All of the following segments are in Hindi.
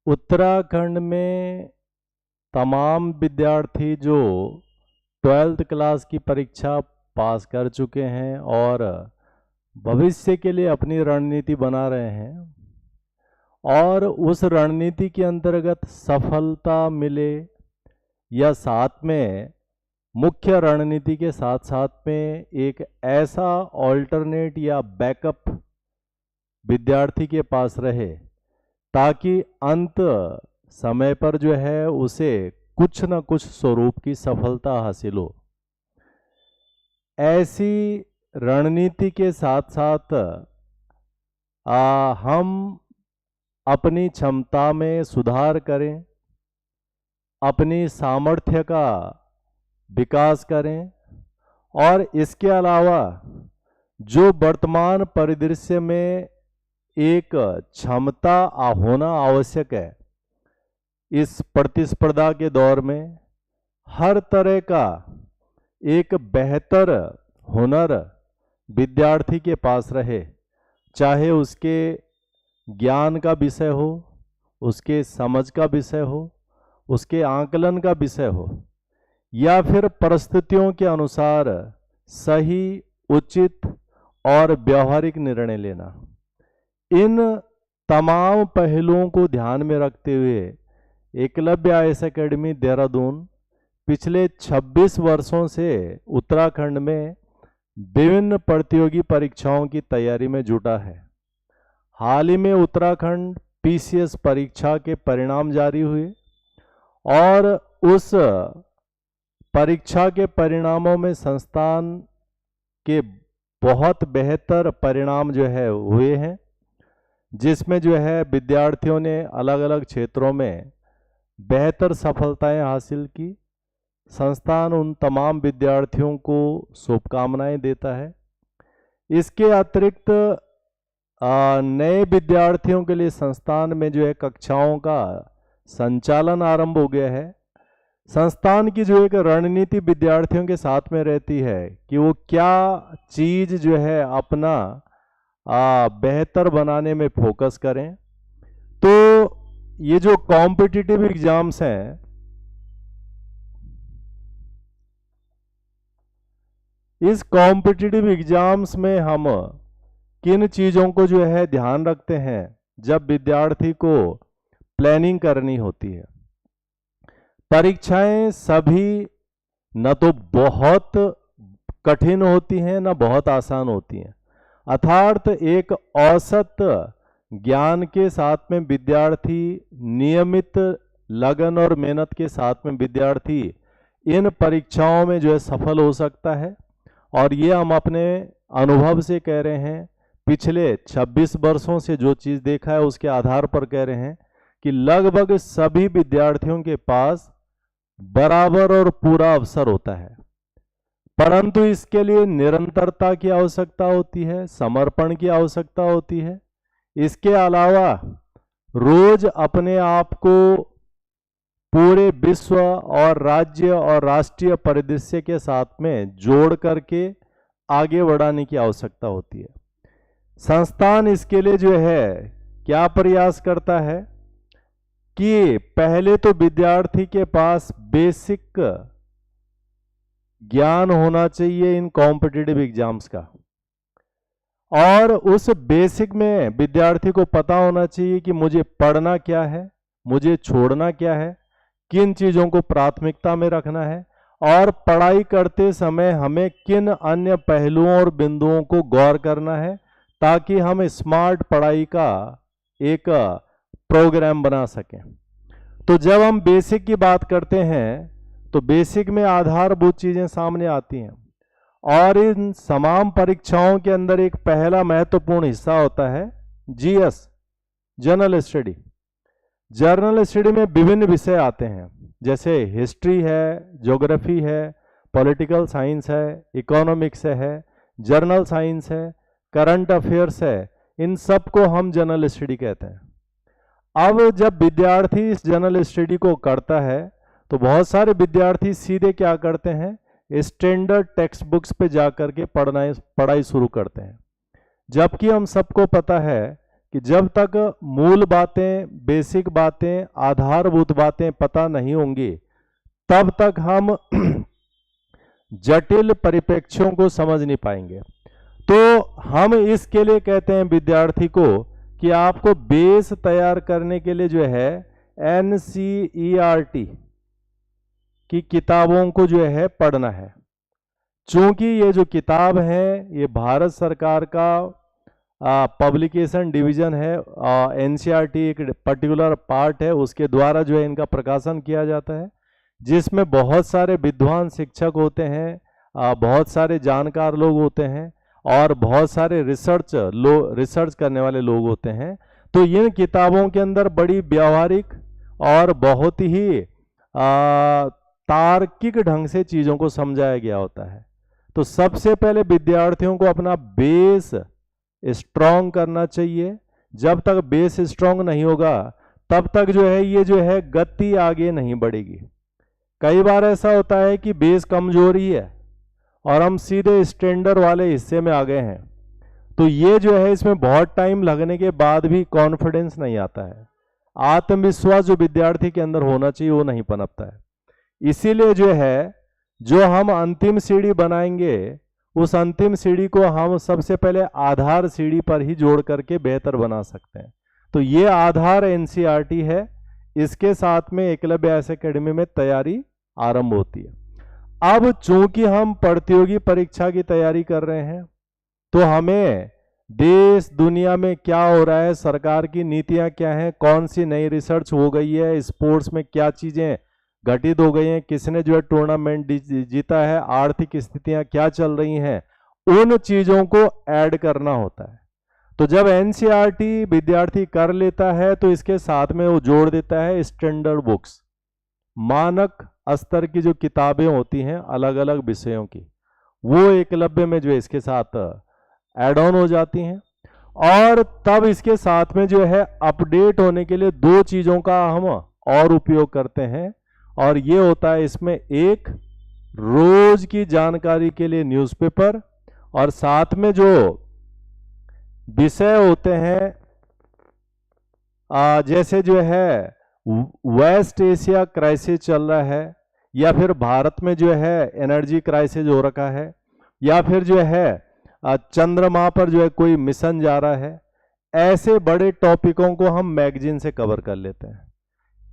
उत्तराखंड में तमाम विद्यार्थी जो 12th क्लास की परीक्षा पास कर चुके हैं और भविष्य के लिए अपनी रणनीति बना रहे हैं और उस रणनीति के अंतर्गत सफलता मिले या साथ में मुख्य रणनीति के साथ साथ में एक ऐसा ऑल्टरनेट या बैकअप विद्यार्थी के पास रहे ताकि अंत समय पर जो है उसे कुछ न कुछ स्वरूप की सफलता हासिल हो। ऐसी रणनीति के साथ साथ हम अपनी क्षमता में सुधार करें, अपनी सामर्थ्य का विकास करें और इसके अलावा जो वर्तमान परिदृश्य में एक क्षमता होना आवश्यक है, इस प्रतिस्पर्धा के दौर में हर तरह का एक बेहतर हुनर विद्यार्थी के पास रहे, चाहे उसके ज्ञान का विषय हो, उसके समझ का विषय हो, उसके आकलन का विषय हो या फिर परिस्थितियों के अनुसार सही, उचित और व्यवहारिक निर्णय लेना। इन तमाम पहलुओं को ध्यान में रखते हुए एकलव्य आईएएस एकेडमी देहरादून पिछले 26 वर्षों से उत्तराखंड में विभिन्न प्रतियोगी परीक्षाओं की तैयारी में जुटा है। हाल ही में उत्तराखंड पीसीएस परीक्षा के परिणाम जारी हुए और उस परीक्षा के परिणामों में संस्थान के बहुत बेहतर परिणाम जो है हुए हैं, जिसमें जो है विद्यार्थियों ने अलग अलग क्षेत्रों में बेहतर सफलताएं हासिल की। संस्थान उन तमाम विद्यार्थियों को शुभकामनाएं देता है। इसके अतिरिक्त नए विद्यार्थियों के लिए संस्थान में जो है कक्षाओं का संचालन आरंभ हो गया है। संस्थान की जो एक रणनीति विद्यार्थियों के साथ में रहती है कि वो क्या चीज़ जो है अपना बेहतर बनाने में फोकस करें। तो ये जो कॉम्पिटिटिव एग्जाम्स हैं, इस कॉम्पिटिटिव एग्जाम्स में हम किन चीज़ों को जो है ध्यान रखते हैं जब विद्यार्थी को प्लानिंग करनी होती है। परीक्षाएं सभी न तो बहुत कठिन होती हैं न बहुत आसान होती हैं, अर्थात एक औसत ज्ञान के साथ में विद्यार्थी, नियमित लगन और मेहनत के साथ में विद्यार्थी इन परीक्षाओं में जो है सफल हो सकता है। और ये हम अपने अनुभव से कह रहे हैं, पिछले 26 वर्षों से जो चीज़ देखा है उसके आधार पर कह रहे हैं कि लगभग सभी विद्यार्थियों के पास बराबर और पूरा अवसर होता है, परंतु इसके लिए निरंतरता की आवश्यकता होती है, समर्पण की आवश्यकता होती है। इसके अलावा रोज अपने आप को पूरे विश्व और राज्य और राष्ट्रीय परिदृश्य के साथ में जोड़ करके आगे बढ़ाने की आवश्यकता होती है। संस्थान इसके लिए जो है क्या प्रयास करता है कि पहले तो विद्यार्थी के पास बेसिक ज्ञान होना चाहिए इन कॉम्पिटिटिव एग्जाम्स का, और उस बेसिक में विद्यार्थी को पता होना चाहिए कि मुझे पढ़ना क्या है, मुझे छोड़ना क्या है, किन चीज़ों को प्राथमिकता में रखना है और पढ़ाई करते समय हमें किन अन्य पहलुओं और बिंदुओं को गौर करना है ताकि हम स्मार्ट पढ़ाई का एक प्रोग्राम बना सकें। तो जब हम बेसिक की बात करते हैं तो बेसिक में आधारभूत चीज़ें सामने आती हैं और इन तमाम परीक्षाओं के अंदर एक पहला महत्वपूर्ण हिस्सा होता है GS, general study. General study में विभिन्न विषय आते हैं, जैसे हिस्ट्री है, ज्योग्राफी है, पॉलिटिकल साइंस है, इकोनॉमिक्स है, जर्नल साइंस है, करंट अफेयर्स है। इन सब को हम जनरल स्टडी कहते हैं। अब जब विद्यार्थी इस जनरल स्टडी को करता है तो बहुत सारे विद्यार्थी सीधे क्या करते हैं, स्टैंडर्ड टेक्स्ट बुक्स पे जा करके पढ़ाई शुरू करते हैं, जबकि हम सबको पता है कि जब तक मूल बातें, बेसिक बातें, आधारभूत बातें पता नहीं होंगी, तब तक हम जटिल परिप्रेक्ष्यों को समझ नहीं पाएंगे। तो हम इसके लिए कहते हैं विद्यार्थी को कि आपको बेस तैयार करने के लिए जो है NCERT की किताबों को जो है पढ़ना है। चूंकि ये जो किताब है ये भारत सरकार का पब्लिकेशन डिवीजन है, NCERT एक पर्टिकुलर पार्ट है, उसके द्वारा जो है इनका प्रकाशन किया जाता है, जिसमें बहुत सारे विद्वान शिक्षक होते हैं, बहुत सारे जानकार लोग होते हैं और बहुत सारे रिसर्च करने वाले लोग होते हैं। तो इन किताबों के अंदर बड़ी व्यावहारिक और बहुत ही तार्किक ढंग से चीज़ों को समझाया गया होता है। तो सबसे पहले विद्यार्थियों को अपना बेस स्ट्रॉन्ग करना चाहिए। जब तक बेस स्ट्रॉन्ग नहीं होगा तब तक जो है ये जो है गति आगे नहीं बढ़ेगी। कई बार ऐसा होता है कि बेस कमजोर ही है और हम सीधे स्टैंडर्ड वाले हिस्से में आ गए हैं, तो ये जो है इसमें बहुत टाइम लगने के बाद भी कॉन्फिडेंस नहीं आता है, आत्मविश्वास जो विद्यार्थी के अंदर होना चाहिए वो नहीं पनपता है। इसीलिए जो है जो हम अंतिम सीढ़ी बनाएंगे उस अंतिम सीढ़ी को हम सबसे पहले आधार सीढ़ी पर ही जोड़ करके बेहतर बना सकते हैं। तो ये आधार NCERT है, इसके साथ में एकलव्य आईएएस एकेडमी में तैयारी आरंभ होती है। अब चूंकि हम प्रतियोगी परीक्षा की तैयारी कर रहे हैं तो हमें देश दुनिया में क्या हो रहा है, सरकार की नीतियां क्या हैं, कौन सी नई रिसर्च हो गई है, स्पोर्ट्स में क्या चीजें घटित हो गई हैं, किसने जो है टूर्नामेंट जीता है, आर्थिक स्थितियां क्या चल रही हैं, उन चीजों को ऐड करना होता है। तो जब NCERT विद्यार्थी कर लेता है तो इसके साथ में वो जोड़ देता है स्टैंडर्ड बुक्स, मानक स्तर की जो किताबें होती हैं अलग अलग विषयों की, वो एकलव्य में जो है इसके साथ ऐड ऑन हो जाती हैं। और तब इसके साथ में जो है अपडेट होने के लिए दो चीज़ों का हम और उपयोग करते हैं, और ये होता है इसमें एक रोज की जानकारी के लिए न्यूज़पेपर, और साथ में जो विषय होते हैं जैसे जो है वेस्ट एशिया क्राइसिस चल रहा है, या फिर भारत में जो है एनर्जी क्राइसिस हो रखा है, या फिर जो है चंद्रमा पर जो है कोई मिशन जा रहा है, ऐसे बड़े टॉपिकों को हम मैगजीन से कवर कर लेते हैं।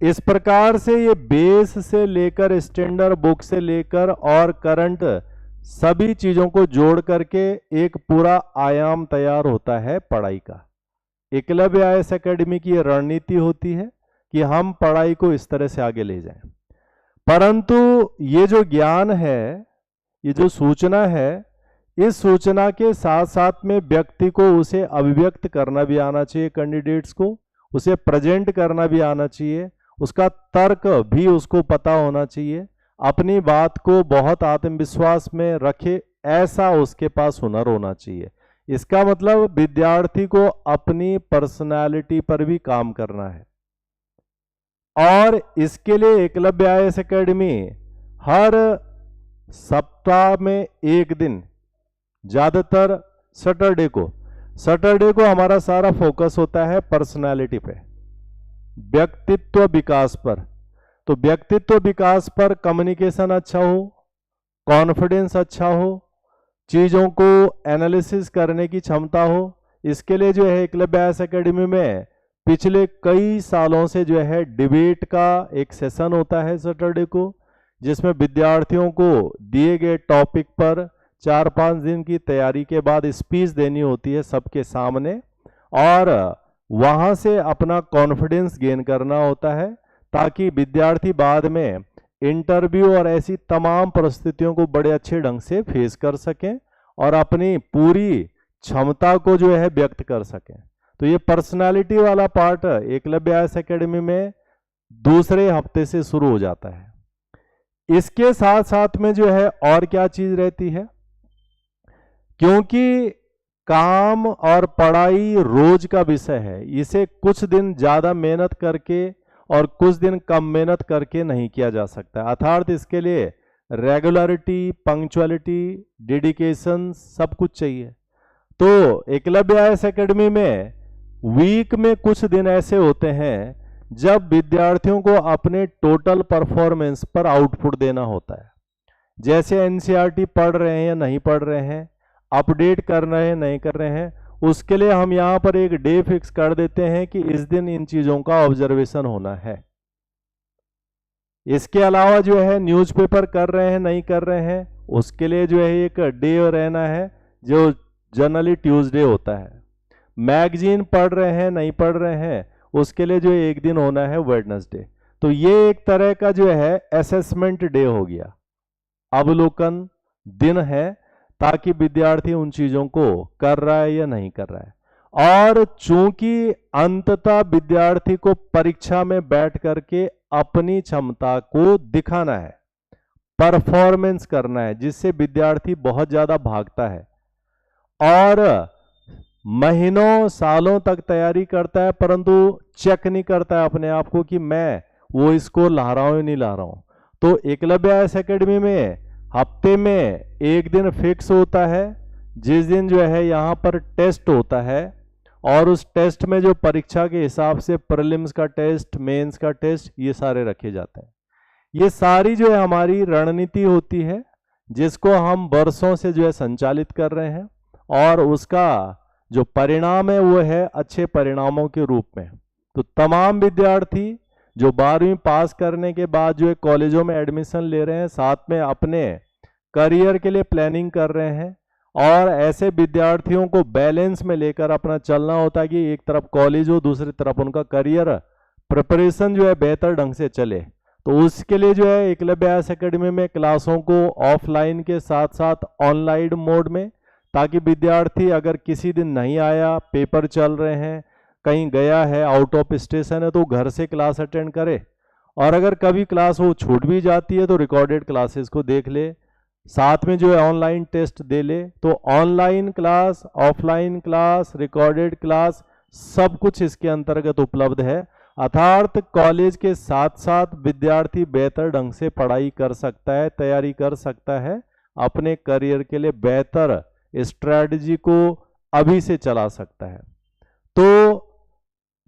इस प्रकार से ये बेस से लेकर स्टैंडर्ड बुक से लेकर और करंट सभी चीजों को जोड़ करके एक पूरा आयाम तैयार होता है पढ़ाई का। एकलव्य आईएएस एकेडमी की ये रणनीति होती है कि हम पढ़ाई को इस तरह से आगे ले जाएं। परंतु ये जो ज्ञान है, ये जो सूचना है, इस सूचना के साथ साथ में व्यक्ति को उसे अभिव्यक्त करना भी आना चाहिए, कैंडिडेट्स को उसे प्रेजेंट करना भी आना चाहिए, उसका तर्क भी उसको पता होना चाहिए, अपनी बात को बहुत आत्मविश्वास में रखे ऐसा उसके पास हुनर होना चाहिए। इसका मतलब विद्यार्थी को अपनी पर्सनालिटी पर भी काम करना है, और इसके लिए एकलव्य आईएएस एकेडमी हर सप्ताह में एक दिन, ज़्यादातर सैटरडे को हमारा सारा फोकस होता है पर्सनालिटी पे, व्यक्तित्व विकास पर। तो व्यक्तित्व विकास पर कम्युनिकेशन अच्छा हो, कॉन्फिडेंस अच्छा हो, चीज़ों को एनालिसिस करने की क्षमता हो, इसके लिए जो है एकलव्य आईएएस एकेडमी में पिछले कई सालों से जो है डिबेट का एक सेशन होता है सैटरडे को, जिसमें विद्यार्थियों को दिए गए टॉपिक पर 4-5 दिन की तैयारी के बाद स्पीच देनी होती है सबके सामने, और वहाँ से अपना कॉन्फिडेंस गेन करना होता है, ताकि विद्यार्थी बाद में इंटरव्यू और ऐसी तमाम परिस्थितियों को बड़े अच्छे ढंग से फेस कर सकें और अपनी पूरी क्षमता को जो है व्यक्त कर सकें। तो ये पर्सनालिटी वाला पार्ट एकलव्य आईएएस एकेडमी में दूसरे हफ्ते से शुरू हो जाता है। इसके साथ साथ में जो है और क्या चीज रहती है, क्योंकि काम और पढ़ाई रोज का विषय है, इसे कुछ दिन ज्यादा मेहनत करके और कुछ दिन कम मेहनत करके नहीं किया जा सकता, अर्थात इसके लिए रेगुलरिटी, पंक्चुअलिटी, डेडिकेशन सब कुछ चाहिए। तो एकलव्य आईएएस एकेडमी में वीक में कुछ दिन ऐसे होते हैं जब विद्यार्थियों को अपने टोटल परफॉर्मेंस पर आउटपुट देना होता है। जैसे एनसीईआरटी पढ़ रहे हैं या नहीं पढ़ रहे हैं, अपडेट कर रहे हैं नहीं कर रहे हैं, उसके लिए हम यहाँ पर एक डे फिक्स कर देते हैं कि इस दिन इन चीज़ों का ऑब्जर्वेशन होना है। इसके अलावा जो है न्यूज़पेपर कर रहे हैं नहीं कर रहे हैं, उसके लिए जो है एक डे रहना है जो जनरली ट्यूसडे होता है। मैगजीन पढ़ रहे हैं नहीं पढ़ रहे हैं, उसके लिए जो एक दिन होना है वेडनेसडे। तो ये एक तरह का जो है असेसमेंट डे हो गया, अवलोकन दिन है, ताकि विद्यार्थी उन चीज़ों को कर रहा है या नहीं कर रहा है। और चूंकि अंततः विद्यार्थी को परीक्षा में बैठ करके अपनी क्षमता को दिखाना है, परफॉर्मेंस करना है, जिससे विद्यार्थी बहुत ज़्यादा भागता है और महीनों सालों तक तैयारी करता है, परंतु चेक नहीं करता है अपने आप को कि मैं वो स्कोर ला रहा हूँ या नहीं ला रहा हूँ। तो एकलव्य आईएएस एकेडमी में हफ्ते में एक दिन फिक्स होता है, जिस दिन जो है यहाँ पर टेस्ट होता है, और उस टेस्ट में जो परीक्षा के हिसाब से प्रीलिम्स का टेस्ट, मेंस का टेस्ट, ये सारे रखे जाते हैं। ये सारी जो है हमारी रणनीति होती है, जिसको हम वर्षों से जो है संचालित कर रहे हैं, और उसका जो परिणाम है वो है अच्छे परिणामों के रूप में। तो तमाम विद्यार्थी जो 12वीं पास करने के बाद जो है कॉलेजों में एडमिशन ले रहे हैं, साथ में अपने करियर के लिए प्लानिंग कर रहे हैं, और ऐसे विद्यार्थियों को बैलेंस में लेकर अपना चलना होता है कि एक तरफ कॉलेज हो, दूसरी तरफ उनका करियर प्रिपरेशन जो है बेहतर ढंग से चले। तो उसके लिए जो है एकलव्य आईएएस एकेडमी में क्लासों को ऑफलाइन के साथ साथ ऑनलाइन मोड में, ताकि विद्यार्थी अगर किसी दिन नहीं आया, पेपर चल रहे हैं, कहीं गया है, आउट ऑफ स्टेशन है, तो घर से क्लास अटेंड करे, और अगर कभी क्लास वो छूट भी जाती है तो रिकॉर्डेड क्लासेस को देख ले, साथ में जो है ऑनलाइन टेस्ट दे ले। तो online class, offline class, recorded class, सब कुछ इसके अंतर्गत उपलब्ध है। अर्थात कॉलेज के साथ साथ विद्यार्थी बेहतर ढंग से पढ़ाई कर सकता है, तैयारी कर सकता है, अपने करियर के लिए बेहतर स्ट्रैटेजी को अभी से चला सकता है। तो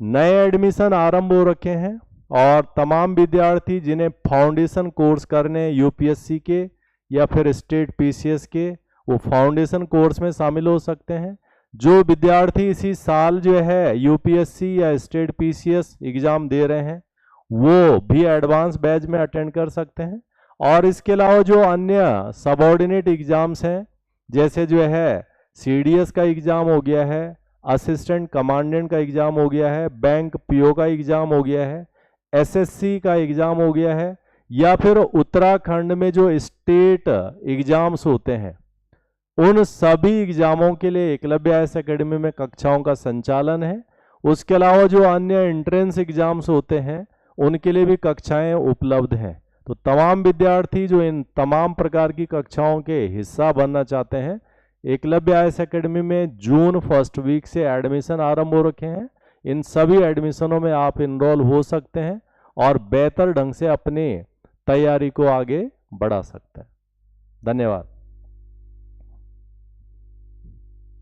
नए एडमिशन आरंभ हो रखे हैं, और तमाम विद्यार्थी जिन्हें फाउंडेशन कोर्स करने यूपीएससी के या फिर स्टेट पीसीएस के, वो फाउंडेशन कोर्स में शामिल हो सकते हैं। जो विद्यार्थी इसी साल जो है यूपीएससी या स्टेट पीसीएस एग्जाम दे रहे हैं, वो भी एडवांस बैच में अटेंड कर सकते हैं। और इसके अलावा जो अन्य सबऑर्डिनेट एग्जाम्स हैं, जैसे जो है सीडीएस का एग्जाम हो गया है, असिस्टेंट कमांडेंट का एग्जाम हो गया है, बैंक पीओ का एग्जाम हो गया है, एसएससी का एग्जाम हो गया है, या फिर उत्तराखंड में जो स्टेट एग्जाम्स होते हैं, उन सभी एग्जामों के लिए एकलव्य आईएएस एकेडमी में कक्षाओं का संचालन है। उसके अलावा जो अन्य एंट्रेंस एग्जाम्स होते हैं, उनके लिए भी कक्षाएं उपलब्ध हैं। तो तमाम विद्यार्थी जो इन तमाम प्रकार की कक्षाओं के हिस्सा बनना चाहते हैं, एकलव्य आईएएस एकेडमी में जून फर्स्ट वीक से एडमिशन आरंभ हो रखे हैं। इन सभी एडमिशनों में आप इनरोल हो सकते हैं और बेहतर ढंग से अपनी तैयारी को आगे बढ़ा सकते हैं। धन्यवाद।